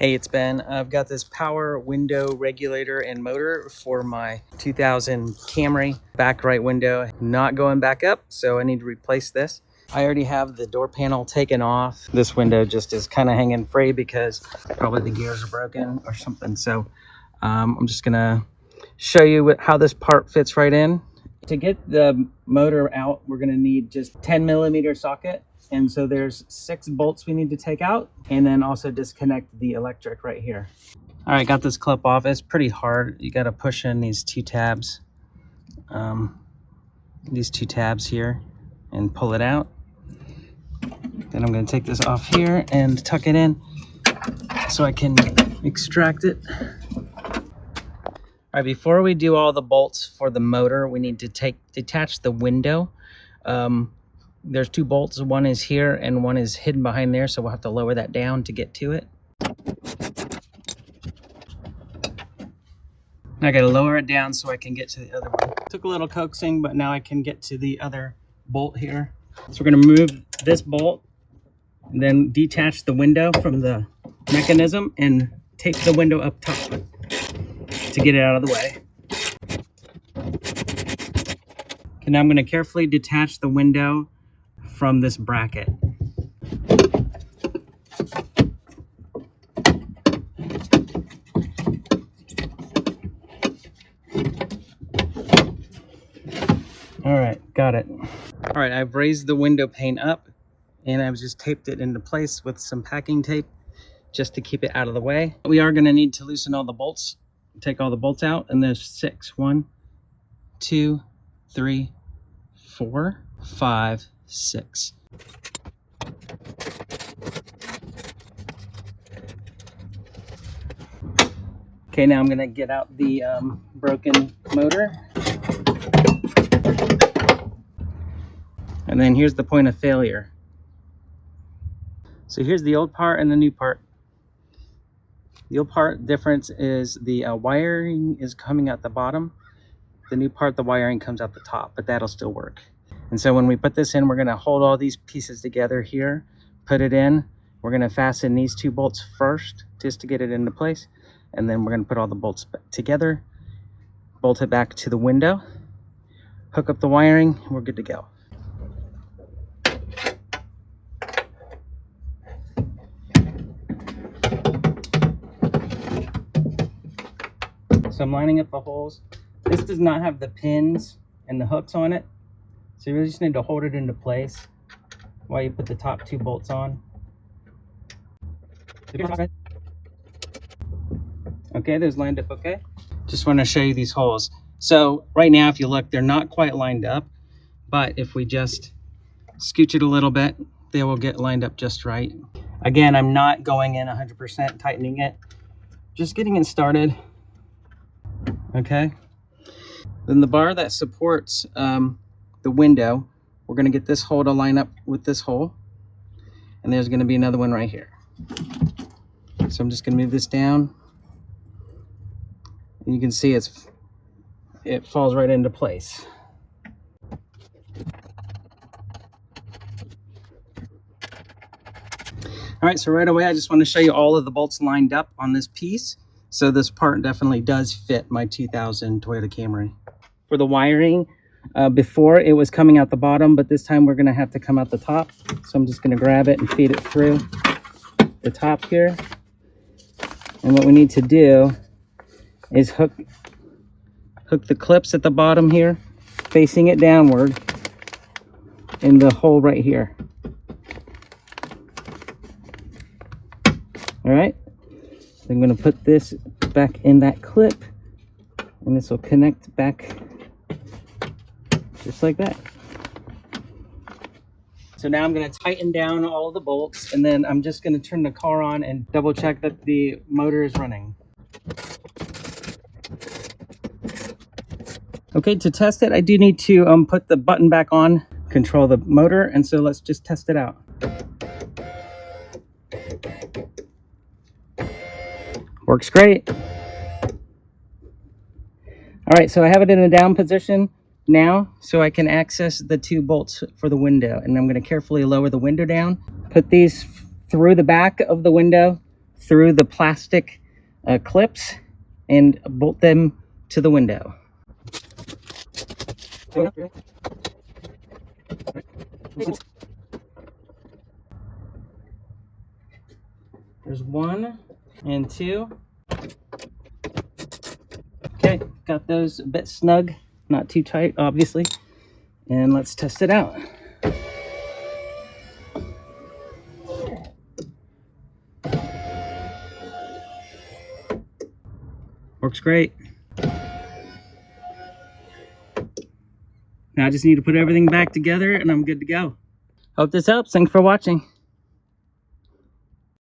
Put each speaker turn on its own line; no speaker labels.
Hey, it's Ben. I've got this power window regulator and motor for my 2000 Camry. Back right window not going back up, so I need to replace this. I already have the door panel taken off. This window just is kind of hanging free because probably the gears are broken or something. So I'm just gonna show you how this part fits right in. To get the motor out, we're gonna need just 10mm socket. And so there's 6 bolts we need to take out, and then also disconnect the electric right here. All right, got this clip off. It's pretty hard. You got to push in these two tabs here and pull it out. Then I'm going to take this off here and tuck it in so I can extract it. All right, before we do all the bolts for the motor, we need to detach the window. There's 2 bolts, one is here and one is hidden behind there, so we'll have to lower that down to get to it. I gotta lower it down so I can get to the other one. Took a little coaxing, but now I can get to the other bolt here. So we're gonna move this bolt, and then detach the window from the mechanism and tape the window up top to get it out of the way. Okay, now I'm gonna carefully detach the window from this bracket. All right, got it. All right, I've raised the window pane up and I've just taped it into place with some packing tape just to keep it out of the way. We are gonna need to loosen all the bolts, take all the bolts out, and there's 6. 1, 2, 3, 4, 5, 6. Okay, now I'm gonna get out the broken motor. And then here's the point of failure. So here's the old part and the new part. The old part difference is the wiring is coming out the bottom. The new part, the wiring comes out the top, but that'll still work. And so when we put this in, we're gonna hold all these pieces together here, put it in. We're gonna fasten these 2 bolts first, just to get it into place. And then we're gonna put all the bolts together, bolt it back to the window, hook up the wiring, and we're good to go. So I'm lining up the holes. This does not have the pins and the hooks on it. So you really just need to hold it into place while you put the top 2 bolts on. Okay, those lined up okay. Just want to show you these holes. So right now, if you look, they're not quite lined up, but if we just scooch it a little bit, they will get lined up just right. Again, I'm not going in 100%, tightening it, just getting it started. Okay. Then the bar that supports the window, we're going to get this hole to line up with this hole, and there's going to be another one right here. So I'm just going to move this down, and you can see it falls right into place. All right, so right away I just want to show you all of the bolts lined up on this piece. So this part definitely does fit my 2000 Toyota Camry. For the wiring, before it was coming out the bottom, but this time we're gonna have to come out the top. So I'm just gonna grab it and feed it through the top here. And what we need to do is hook the clips at the bottom here, facing it downward in the hole right here. All right, I'm gonna put this back in that clip, and this will connect back just like that. So now I'm going to tighten down all of the bolts, and then I'm just going to turn the car on and double check that the motor is running. Okay, to test it, I do need to put the button back on, control the motor, and so let's just test it out. Works great. All right, so I have it in a down position now, so I can access the 2 bolts for the window. And I'm going to carefully lower the window down, put these through the back of the window, through the plastic clips and bolt them to the window. There's 1 and 2. Okay, got those a bit snug, not too tight, obviously. And let's test it out. Works great. Now I just need to put everything back together and I'm good to go. Hope this helps. Thanks for watching.